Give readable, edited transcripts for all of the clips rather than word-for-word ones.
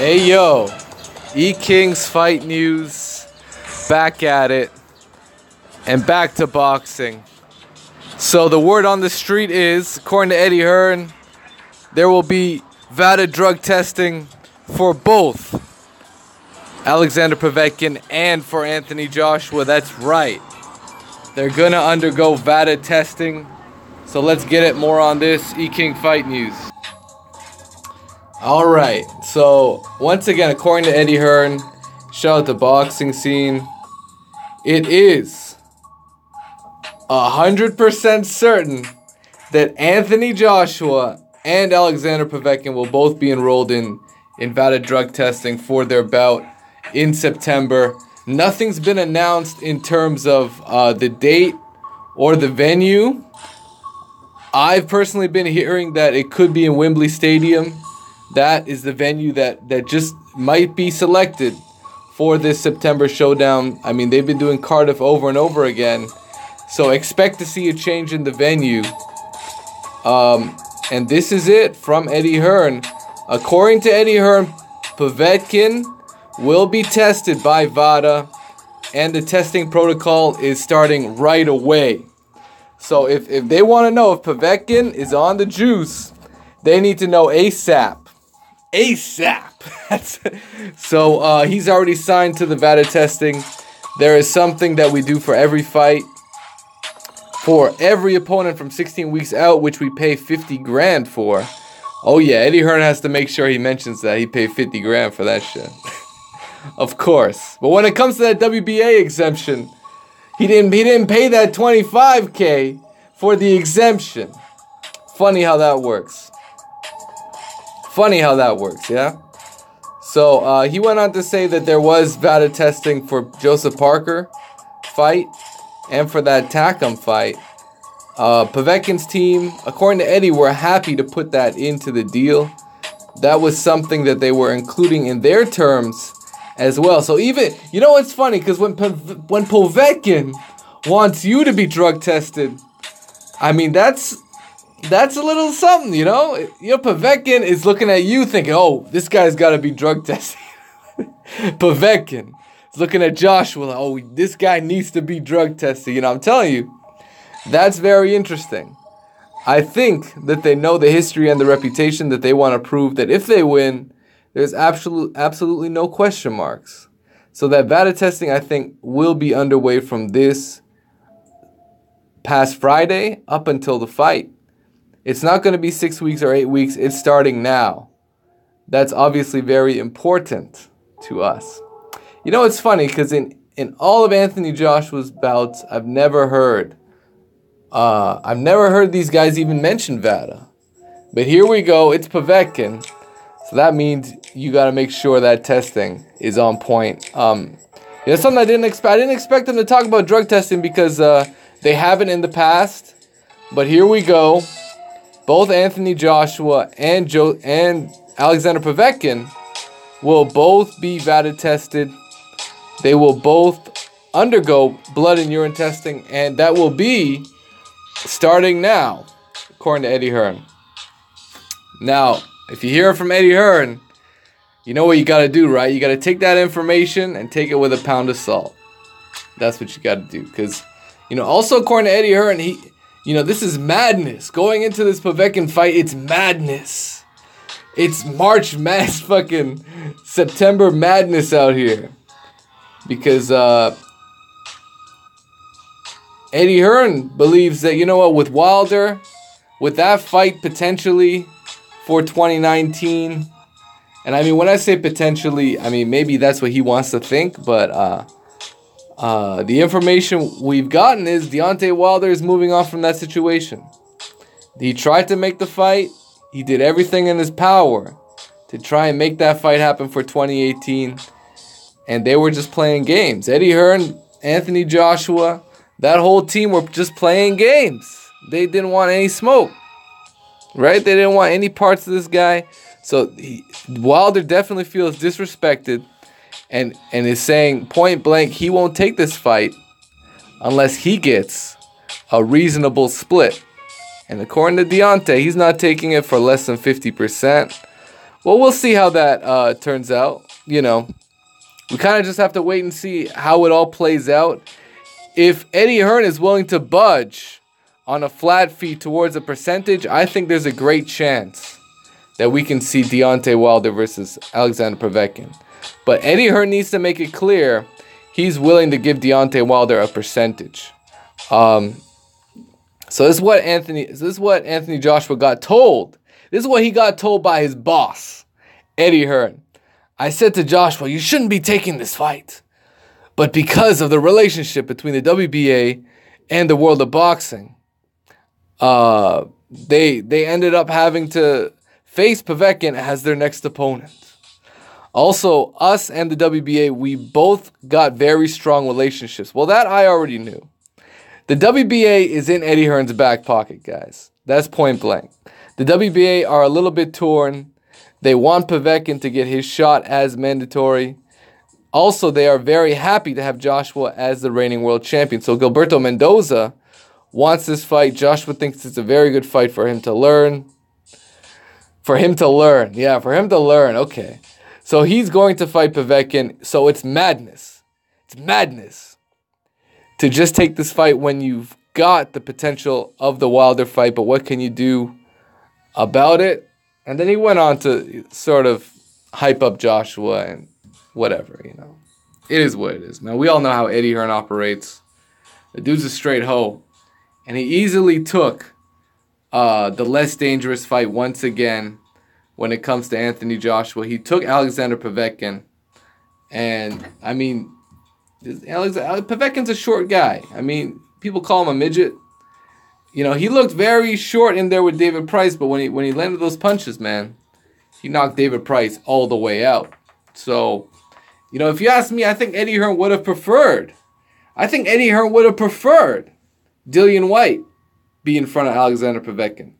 Hey yo, E-Kings fight news, back at it, and back to boxing. So the word on the street is, according to Eddie Hearn, there will be Vada drug testing for both Alexander Povetkin and for Anthony Joshua. That's right. They're gonna undergo Vada testing. So let's get it more on this E-King fight news. Alright, so once again, according to Eddie Hearn, shout out the boxing scene, it is 100% certain that Anthony Joshua and Alexander Povetkin will both be enrolled in Vada drug testing for their bout in September. Nothing's been announced in terms of the date or the venue. I've personally been hearing that it could be in Wembley Stadium. That is the venue that just might be selected for this September showdown. I mean, they've been doing Cardiff over and over again. So expect to see a change in the venue. And this is it from Eddie Hearn. According to Eddie Hearn, Povetkin will be tested by Vada, and the testing protocol is starting right away. So if they want to know if Povetkin is on the juice, they need to know ASAP. So he's already signed to the Vada testing. There is something that we do for every fight. For every opponent from 16 weeks out, which we pay 50 grand for. Oh yeah, Eddie Hearn has to make sure he mentions that he paid 50 grand for that shit. Of course. But when it comes to that WBA exemption, he didn't pay that 25K for the exemption. Funny how that works. Yeah? So, he went on to say that there was Vada testing for Joseph Parker fight and for that Takam fight. Povetkin's team, according to Eddie, were happy to put that into the deal. That was something that they were including in their terms as well. So even, you know what's funny? Because when Povetkin wants you to be drug tested, I mean, that's a little something, you know? Povetkin is looking at you thinking, oh, this guy's got to be drug tested. Povetkin is looking at Joshua like, oh, this guy needs to be drug tested. I'm telling you, that's very interesting. I think that they know the history and the reputation that they want to prove that if they win, there's absolutely no question marks. So that Vada testing, I think, will be underway from this past Friday up until the fight. It's not going to be 6 weeks or 8 weeks. It's starting now. That's obviously very important to us. It's funny because in all of Anthony Joshua's bouts, I've never heard these guys even mention Vada. But here we go. It's Povetkin. So that means you got to make sure that testing is on point. Something I didn't expect. I didn't expect them to talk about drug testing because they haven't in the past. But here we go. Both Anthony Joshua and Alexander Povetkin will both be Vada tested. They will both undergo blood and urine testing, and that will be starting now, according to Eddie Hearn. Now, if you hear it from Eddie Hearn, you know what you got to do, right? You got to take that information and take it with a pound of salt. That's what you got to do. Because, also according to Eddie Hearn, this is madness. Going into this Povetkin fight, it's madness. It's March Madness, fucking September madness out here. Because Eddie Hearn believes that, with Wilder, with that fight potentially for 2019, and I mean, when I say potentially, I mean, maybe that's what he wants to think, but the information we've gotten is Deontay Wilder is moving on from that situation. He tried to make the fight. He did everything in his power to try and make that fight happen for 2018. And they were just playing games. Eddie Hearn, Anthony Joshua, that whole team were just playing games. They didn't want any smoke. Right? They didn't want any parts of this guy. So Wilder definitely feels disrespected. And is saying point blank he won't take this fight unless he gets a reasonable split. And according to Deontay, he's not taking it for less than 50%. Well, we'll see how that turns out. You know, we kind of just have to wait and see how it all plays out. If Eddie Hearn is willing to budge on a flat fee towards a percentage, I think there's a great chance that we can see Deontay Wilder versus Alexander Povetkin. But Eddie Hearn needs to make it clear he's willing to give Deontay Wilder a percentage. So this is what Anthony Joshua got told. This is what he got told by his boss, Eddie Hearn. I said to Joshua, you shouldn't be taking this fight. But because of the relationship between the WBA and the world of boxing, they ended up having to face Povetkin as their next opponent. Also, us and the WBA, we both got very strong relationships. Well, that I already knew. The WBA is in Eddie Hearn's back pocket, guys. That's point blank. The WBA are a little bit torn. They want Povetkin to get his shot as mandatory. Also, they are very happy to have Joshua as the reigning world champion. So Gilberto Mendoza wants this fight. Joshua thinks it's a very good fight for him to learn. For him to learn. Yeah, for him to learn. Okay. So he's going to fight Povetkin. So it's madness. It's madness to just take this fight when you've got the potential of the Wilder fight. But what can you do about it? And then he went on to sort of hype up Joshua and whatever, you know. It is what it is, man. We all know how Eddie Hearn operates. The dude's a straight hoe. And he easily took the less dangerous fight once again when it comes to Anthony Joshua. He took Alexander Povetkin. And, I mean, Povetkin's a short guy. I mean, people call him a midget. You know, he looked very short in there with David Price, but when he landed those punches, man, he knocked David Price all the way out. So, you know, if you ask me, I think Eddie Hearn would have preferred. Dillian White be in front of Alexander Povetkin.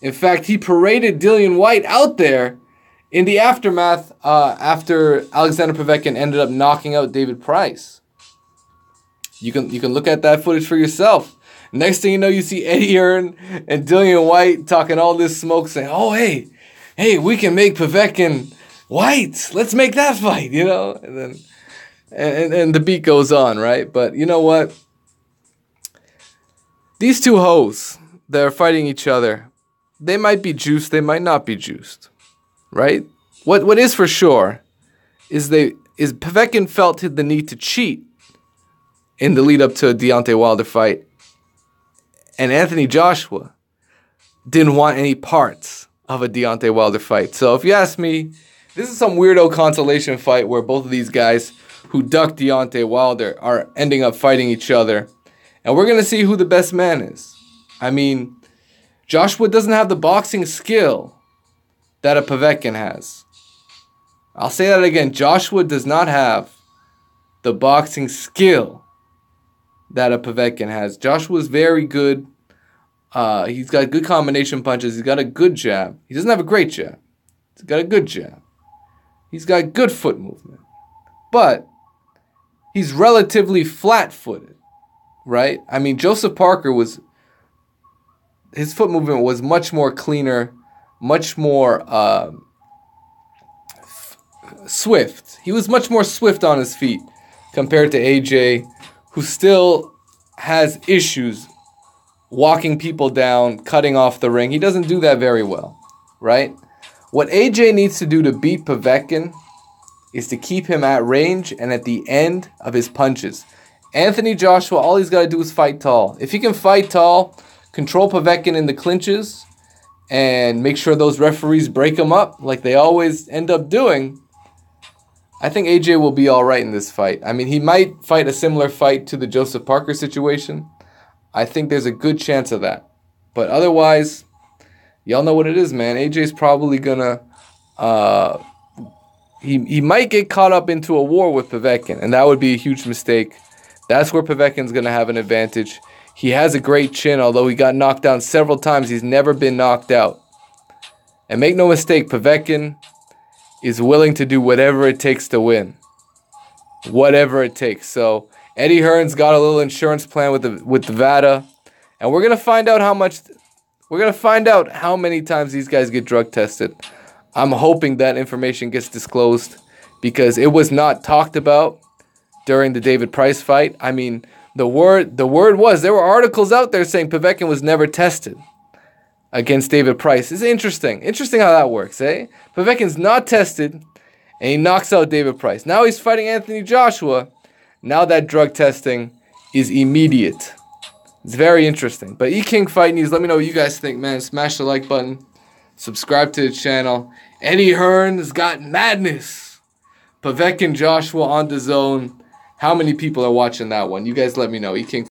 In fact, he paraded Dillian White out there in the aftermath after Alexander Povetkin ended up knocking out David Price. You can look at that footage for yourself. Next thing you know, you see Eddie Hearn and Dillian White talking all this smoke, saying, "Oh, hey, we can make Povetkin White. Let's make that fight," you know. And then, and the beat goes on, right? But you know what? These two hoes that are fighting each other, they might be juiced, they might not be juiced, right? What is for sure is Povetkin felt the need to cheat in the lead up to a Deontay Wilder fight. And Anthony Joshua didn't want any parts of a Deontay Wilder fight. So if you ask me, this is some weirdo consolation fight where both of these guys who ducked Deontay Wilder are ending up fighting each other. And we're going to see who the best man is. I mean, Joshua doesn't have the boxing skill that a Povetkin has. I'll say that again. Joshua does not have the boxing skill that a Povetkin has. Joshua's very good. He's got good combination punches. He's got a good jab. He doesn't have a great jab. He's got a good jab. He's got good foot movement. But he's relatively flat-footed, right? I mean, Joseph Parker his foot movement was much more cleaner, much more swift. He was much more swift on his feet compared to AJ, who still has issues walking people down, cutting off the ring. He doesn't do that very well, right? What AJ needs to do to beat Povetkin is to keep him at range and at the end of his punches. Anthony Joshua, all he's got to do is fight tall. If he can fight tall, control Povetkin in the clinches, and make sure those referees break him up like they always end up doing, I think AJ will be all right in this fight. I mean, he might fight a similar fight to the Joseph Parker situation. I think there's a good chance of that. But otherwise, y'all know what it is, man. AJ's probably gonna he might get caught up into a war with Povetkin, and that would be a huge mistake. That's where Povetkin's gonna have an advantage. He has a great chin, although he got knocked down several times. He's never been knocked out. And make no mistake, Povetkin is willing to do whatever it takes to win. Whatever it takes. So Eddie Hearn's got a little insurance plan with the Vada, and we're gonna find out how many times these guys get drug tested. I'm hoping that information gets disclosed because it was not talked about during the David Price fight. I mean, the word was, there were articles out there saying Povetkin was never tested against David Price. It's interesting. Interesting how that works, eh? Povetkin's not tested, and he knocks out David Price. Now he's fighting Anthony Joshua. Now that drug testing is immediate. It's very interesting. But E-King Fight News, let me know what you guys think, man. Smash the like button. Subscribe to the channel. Eddie Hearns got madness. Povetkin Joshua on the zone. How many people are watching that one? You guys let me know. E-King